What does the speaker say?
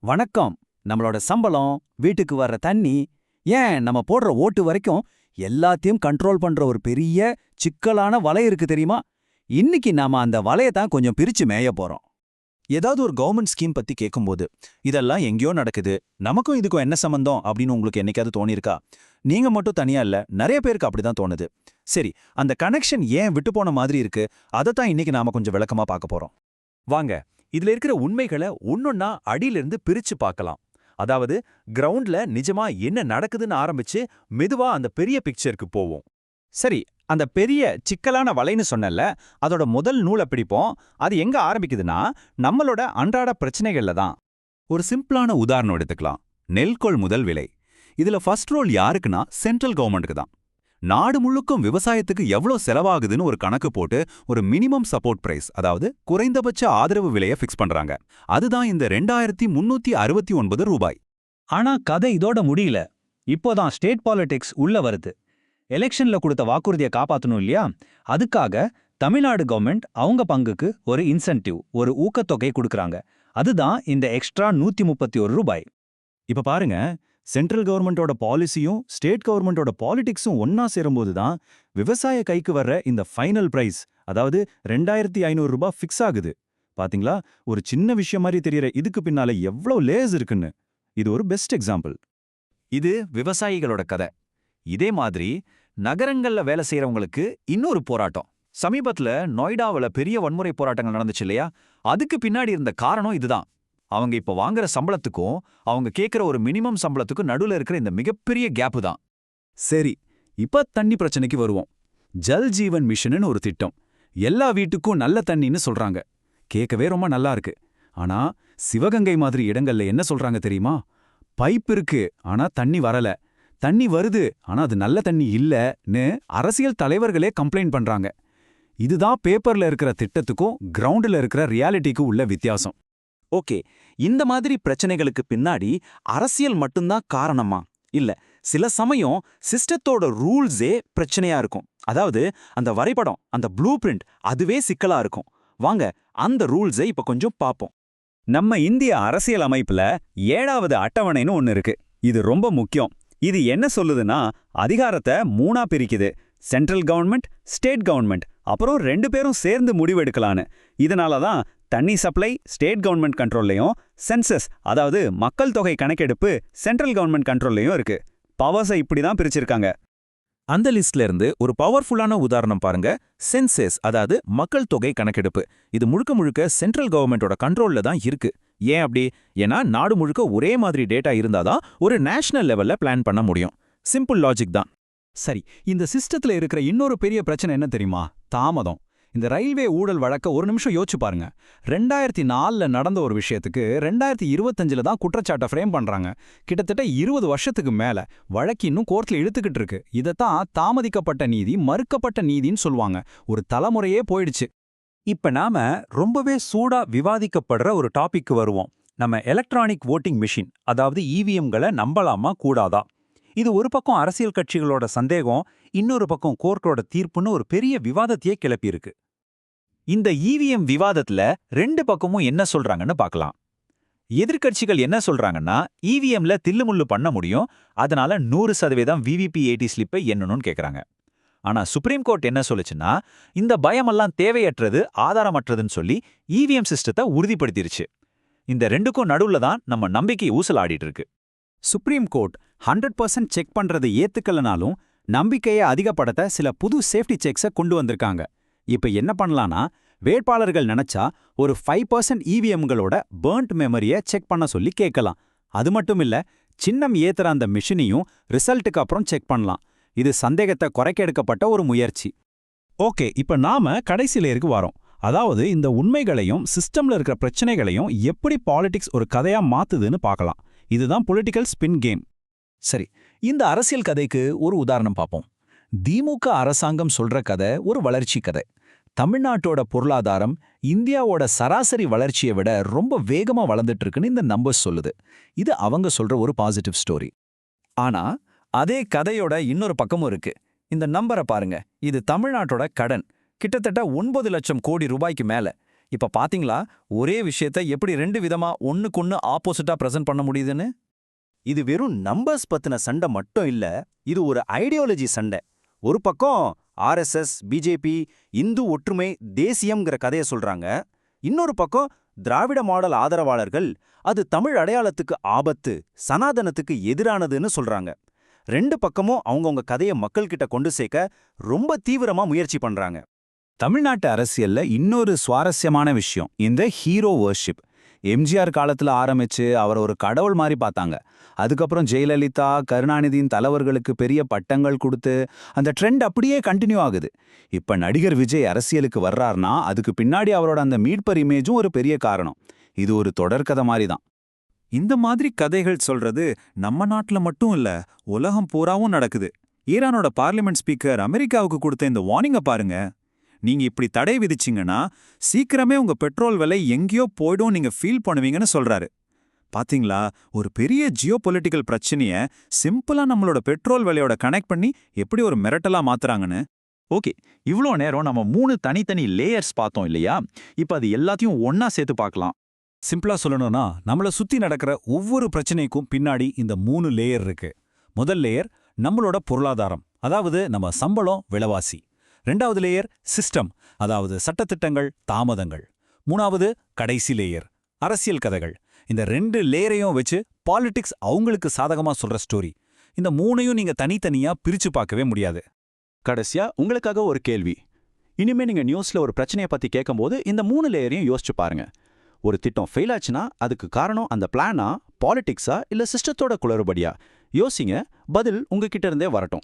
வணக்கம். நம்மளோட சம்பளம், வீட்டுக்கு வர்ற தண்ணி, ஏன் நம்ம போடுற ஓட்டு வரைக்கும் எல்லாத்தையும் கண்ட்ரோல் பண்ற ஒரு பெரிய சிக்கலான வலை இருக்கு தெரியுமா? இன்னைக்கு நாம அந்த வலைய தான் கொஞ்சம் பிரிச்சு மேய போறோம். ஏதாவது ஒரு கவர்மெண்ட் ஸ்கீம் பத்தி கேட்கும்போது இதெல்லாம் எங்கேயோ நடக்குது, நமக்கும் இதுக்கும் என்ன சம்பந்தம் அப்படின்னு உங்களுக்கு என்னைக்காவது தோணியிருக்கா? நீங்க மட்டும் தனியா இல்ல, நிறைய பேருக்கு அப்படிதான் தோணுது. சரி, அந்த கனெக்ஷன் ஏன் விட்டு போன மாதிரி இருக்கு, அதைத்தான் இன்னைக்கு நாம கொஞ்சம் விளக்கமா பார்க்க போறோம். வாங்க, இதுல இருக்கிற உண்மைகளை ஒன்னொன்னா அடியிலிருந்து பிரிச்சு பார்க்கலாம். அதாவது கிரவுண்ட்ல நிஜமா என்ன நடக்குதுன்னு ஆரம்பிச்சு மெதுவா அந்த பெரிய பிக்சருக்கு போவோம். சரி, அந்த பெரிய சிக்கலான வலைன்னு சொன்னல, அதோட முதல் நூலை பிடிப்போம். அது எங்க ஆரம்பிக்குதுன்னா, நம்மளோட அன்றாட பிரச்சனைகள்ல தான். ஒரு சிம்பிளான உதாரணம் எடுத்துக்கலாம். நெல் கொள்முதல் விலை. இதுல ஃபர்ஸ்ட் ரோல் யாருக்குன்னா சென்ட்ரல் கவர்மெண்ட்டுக்கு தான். நாடு முழுக்கும் விவசாயத்துக்கு எவ்வளோ செலவாகுதுன்னு ஒரு கணக்கு போட்டு ஒரு மினிமம் சப்போர்ட் பிரைஸ், அதாவது குறைந்தபட்ச ஆதரவு விலையை ஃபிக்ஸ் பண்றாங்க. அதுதான் இந்த 2369 ரூபாய். ஆனா கதை இதோட முடியல. இப்போதான் ஸ்டேட் பாலிடிக்ஸ் உள்ள வருது. எலெக்ஷன்ல கொடுத்த வாக்குறுதியை காப்பாத்தணும் இல்லையா? அதுக்காக தமிழ்நாடு கவர்மெண்ட் அவங்க பங்குக்கு ஒரு இன்சென்டிவ், ஒரு ஊக்கத்தொகை கொடுக்கறாங்க. அதுதான் இந்த எக்ஸ்ட்ரா 131 ரூபாய். இப்ப பாருங்க, சென்ட்ரல் கவர்மெண்டோட பாலிசியும் ஸ்டேட் கவர்மெண்டோட பாலிடிக்ஸும் ஒன்னா சேரும்போது தான் விவசாய கைக்கு வர்ற இந்த ஃபைனல் பிரைஸ், அதாவது 2500 ரூபாய் ஃபிக்ஸ் ஆகுது. பாத்தீங்களா, ஒரு சின்ன விஷயம் மாதிரி தெரியற இதுக்கு பின்னால எவ்வளவு லேயர்ஸ் இருக்குன்னு. இது ஒரு பெஸ்ட் எக்ஸாம்பிள். இது விவசாயிகளோட கதை. இதே மாதிரி நகரங்கள்ல வேலை செய்யறவங்களுக்கு இன்னொரு போராட்டம். சமீபத்துல நொய்டாவுல பெரிய வன்முறை போராட்டங்கள் நடந்துச்சு இல்லையா? அதுக்கு பின்னாடி இருந்த காரணம் இதுதான். அவங்க இப்ப வாங்குற சம்பளத்துக்கும் அவங்க கேட்கிற ஒரு மினிமம் சம்பளத்துக்கும் நடுவுல இருக்கிற இந்த மிகப்பெரிய கேப்பு தான். சரி, இப்ப தண்ணி பிரச்சனைக்கு வருவோம். ஜல் ஜீவன் மிஷன்னு ஒரு திட்டம். எல்லா வீட்டுக்கும் நல்ல தண்ணின்னு சொல்றாங்க. கேட்கவே ரொம்ப நல்லா இருக்கு. ஆனா சிவகங்கை மாதிரி இடங்கள்ல என்ன சொல்றாங்க தெரியுமா? பைப் இருக்கு, ஆனா தண்ணி வரல. தண்ணி வருது, ஆனா அது நல்ல தண்ணி இல்லன்னு அரசியல் தலைவர்களே கம்ப்ளைண்ட் பண்றாங்க. இதுதான் பேப்பர்ல இருக்கிற திட்டத்துக்கும் கிரவுண்ட்ல இருக்கிற ரியாலிட்டிக்கும் உள்ள வித்தியாசம். ஓகே, இந்த மாதிரி பிரச்சனைகளுக்கு பின்னாடி அரசியல் மட்டும்தான் காரணமா? இல்ல, சில சமயம் சிஸ்டத்தோட ரூல்ஸே பிரச்சனையா இருக்கும். அதாவது அந்த வரைபடம், அந்த ப்ளூ பிரிண்ட், அதுவே சிக்கலா இருக்கும். வாங்க, அந்த ரூல்ஸை இப்ப கொஞ்சம் பார்ப்போம். நம்ம இந்திய அரசியல் அமைப்புல 7வது அட்டவணைன்னு ஒன்னு இருக்கு. இது ரொம்ப முக்கியம். இது என்ன சொல்லுதுன்னா, அதிகாரத்தை 3ஆ பிரிக்குது. சென்ட்ரல் கவர்மெண்ட், ஸ்டேட் கவர்மெண்ட், அப்புறம் 2 பேரும் சேர்ந்து முடிவெடுக்கலான்னு. இதனால தான் தண்ணி சப்ளை ஸ்டேட் கவர்மெண்ட் கண்ட்ரோல்லையும், சென்சஸ் அதாவது மக்கள் தொகை கணக்கெடுப்பு சென்ட்ரல் கவர்மெண்ட் கண்ட்ரோல்லையும் இருக்கு. பவர்ஸை இப்படி தான் பிரிச்சிருக்காங்க. அந்த லிஸ்ட்ல இருந்து ஒரு பவர்ஃபுல்லான உதாரணம் பாருங்க. சென்சஸ், அதாவது மக்கள் தொகை கணக்கெடுப்பு. இது முழுக்க முழுக்க சென்ட்ரல் கவர்மெண்டோட கண்ட்ரோல்ல தான் இருக்கு. ஏன் அப்படி? ஏன்னா நாடு முழுக்க ஒரே மாதிரி டேட்டா இருந்தாதான் ஒரு நேஷனல் லெவல்ல பிளான் பண்ண முடியும். சிம்பிள் லாஜிக் தான். சரி, இந்த சிஸ்டத்துல இருக்கிற இன்னொரு பெரிய பிரச்சனை என்ன தெரியுமா? தாமதம். இந்த ரயில்வே ஊழல் வழக்க ஒரு நிமிஷம் யோசிச்சு பாருங்க. 2004ல நடந்த ஒரு விஷயத்துக்கு 2025ல தான் குற்றச்சாட்டை ஃப்ரேம் பண்றாங்க. கிட்டத்தட்ட 20 வருஷத்துக்கு மேல வழக்கு இன்னும் கோர்ட்ல இழுத்துக்கிட்டு இருக்கு. இதைத்தான் தாமதிக்கப்பட்ட நீதி, மறுக்கப்பட்ட நீதின்னு சொல்லுவாங்க. ஒரு தலைமுறையே போயிடுச்சு. இப்ப நாம ரொம்பவே சூடா விவாதிக்கப்படுற ஒரு டாபிக்கு வருவோம். நம்ம எலக்ட்ரானிக் வோட்டிங் மிஷின், அதாவது இவிஎம்களை நம்பலாமா கூடாதா? இது ஒரு பக்கம் அரசியல் கட்சிகளோட சந்தேகம், இன்னொரு பக்கம் கோர்ட்டோட தீர்ப்புன்னு ஒரு பெரிய விவாதத்தையே கிளப்பியிருக்கு. இந்த இவிஎம் விவாதத்துல 2 பக்கமும் என்ன சொல்றாங்கன்னு பார்க்கலாம். எதிர்க்கட்சிகள் என்ன சொல்றாங்கன்னா, இவிஎம்ல தில்லுமுள்ளு பண்ண முடியும், அதனால 100% விவிபி80 ஸ்லிப்பை எண்ணணும்னு கேக்குறாங்க. ஆனா சுப்ரீம் கோர்ட் என்ன சொல்லுச்சுன்னா, இந்த பயமெல்லாம் தேவையற்றது, ஆதாரமற்றதுன்னு சொல்லி இவிஎம் சிஸ்டத்தை உறுதிப்படுத்திருச்சு. இந்த 2க்கும் நடுவுல தான் நம்ம நம்பிக்கை ஊசலாடிட்டு இருக்கு. சுப்ரீம் கோர்ட் 100% செக் பண்றது ஏத்துக்கலனாலும் நம்பிக்கையை அதிகப்படுத்த சில புது சேஃப்டி செக்ஸை கொண்டு வந்திருக்காங்க. இப்ப என்ன பண்ணலாம்னா, வேட்பாளர்கள் நினைச்சா ஒரு 5% இவிஎம்களோட பர்ன்ட் மெமரியை செக் பண்ண சொல்லி கேட்கலாம். அது மட்டும் இல்ல, சின்னம் ஏத்துற அந்த மிஷினையும் ரிசல்ட்டுக்கு அப்புறம் செக் பண்ணலாம். இது சந்தேகத்தை குறைக்க எடுக்கப்பட்ட ஒரு முயற்சி. ஓகே, இப்ப நாம கடைசி லேயருக்கு வரோம். அதாவது இந்த உண்மைகளையும் சிஸ்டம்ல இருக்கிற பிரச்சனைகளையும் எப்படி பாலிடிக்ஸ் ஒரு கதையா மாத்துதுன்னு பார்க்கலாம். இதுதான் பொலிட்டிக்கல் ஸ்பின் கேம். சரி, இந்த அரசியல் கதைக்கு ஒரு உதாரணம் பார்ப்போம். திமுக அரசாங்கம் சொல்ற கதை ஒரு வளர்ச்சி கதை. தமிழ்நாட்டோட பொருளாதாரம் இந்தியாவோட சராசரி வளர்ச்சியை விட ரொம்ப வேகமா வளர்ந்துட்டு இருக்குன்னு இந்த நம்பர்ஸ் சொல்லுது. இது அவங்க சொல்ற ஒரு பாசிட்டிவ் ஸ்டோரி. ஆனா அதே கதையோட இன்னொரு பக்கமும் இருக்கு. இந்த நம்பரை பாருங்க. இது தமிழ்நாட்டோட கடன் கிட்டத்தட்ட 9 லட்சம் கோடி ரூபாய்க்கு மேல. இப்ப பாத்தீங்களா ஒரே விஷயத்த எப்படி 2 விதமா ஒண்ணுக்கொன்னு ஆப்போசிட்டா பிரசன்ட் பண்ண முடியுதுன்னு? இது வெறும் நம்பர்ஸ் பத்தின சண்டை மட்டும் இல்ல, இது ஒரு ஐடியாலஜி சண்டை. ஒரு பக்கம் ஆர்எஸ்எஸ், பிஜேபி, இந்து ஒற்றுமை, தேசியம்ங்கிற கதையை சொல்றாங்க. இன்னொரு பக்கம் திராவிட மாடல் ஆதரவாளர்கள் அது தமிழ் அடையாளத்துக்கு ஆபத்து, சனாதனத்துக்கு எதிரானதுன்னு சொல்றாங்க. 2 பக்கமும் அவங்கவங்க கதையை மக்கள்கிட்ட கொண்டு சேர்க்க ரொம்ப தீவிரமா முயற்சி பண்றாங்க. தமிழ்நாட்டு அரசியல்ல இன்னொரு சுவாரஸ்யமான விஷயம் இந்த ஹீரோ வர்ஷிப். எம்ஜிஆர் காலத்துல ஆரம்பிச்சு அவர் ஒரு கடவுள் மாதிரி பார்த்தாங்க. அதுக்கப்புறம் ஜெயலலிதா, கருணாநிதியின் தலைவர்களுக்கு பெரிய பட்டங்கள் கொடுத்து அந்த ட்ரெண்ட் அப்படியே கண்டினியூ ஆகுது. இப்ப நடிகர் விஜய் அரசியலுக்கு வர்றார்னா அதுக்கு பின்னாடி அவரோட அந்த மீட்பர் இமேஜும் ஒரு பெரிய காரணம். இது ஒரு தொடர்கதை மாதிரி தான். இந்த மாதிரி கதைகள் சொல்றது நம்ம நாட்டுல மட்டும் இல்ல, உலகம் பூராவும் நடக்குது. ஈரானோட பார்லிமெண்ட் ஸ்பீக்கர் அமெரிக்காவுக்கு கொடுத்த இந்த வார்னிங்க பாருங்க. நீங்க இப்படி தடை விதிச்சிங்கன்னா சீக்கிரமே உங்க பெட்ரோல் விலை எங்கேயோ போய்டும் நீங்க ஃபீல் பண்ணுவீங்கன்னு சொல்றாரு. பாத்தீங்களா, ஒரு பெரிய ஜியோ பொலிட்டிக்கல் பிரச்சனைய சிம்பிளா நம்மளோட பெட்ரோல் விலையோட கனெக்ட் பண்ணி எப்படி ஒரு மிரட்டலா மாத்துறாங்கன்னு. ஓகே, இவ்ளோ நேரம் நம்ம 3 தனித்தனி லேயர்ஸ் பார்த்தோம் இல்லையா? இப்ப அது எல்லாத்தையும் ஒன்னா சேர்த்து பார்க்கலாம். சிம்பிளா சொல்லணும்னா நம்மள சுத்தி நடக்கிற ஒவ்வொரு பிரச்சனைக்கும் பின்னாடி இந்த 3 லேயர் இருக்கு. முதல் லேயர் நம்மளோட பொருளாதாரம், அதாவது நம்ம சம்பளம், விலைவாசி. 2வது லேயர் சிஸ்டம், அதாவது சட்டத்திட்டங்கள், தாமதங்கள். 3வது கடைசி லேயர் அரசியல் கதைகள். இந்த 2 லேயரையும் வச்சு பாலிடிக்ஸ் அவங்களுக்கு சாதகமா சொல்ற ஸ்டோரி. இந்த 3ஐயும் நீங்க தனித்தனியா பிரிச்சு பார்க்கவே முடியாது. கடைசியா உங்களுக்காக ஒரு கேள்வி. இனிமே நீங்க நியூஸ்ல ஒரு பிரச்சனையை பத்தி கேட்கும்போது இந்த 3 லேயரையும் யோசிச்சு பாருங்க. ஒரு திட்டம் ஃபெயில் ஆச்சுன்னா அதுக்கு காரணம் அந்த பிளானா, பாலிடிக்ஸா இல்ல சிஸ்டத்தோட குளறுபடியா? யோசிங்க, பதில் உங்ககிட்ட இருந்தே வரட்டும்.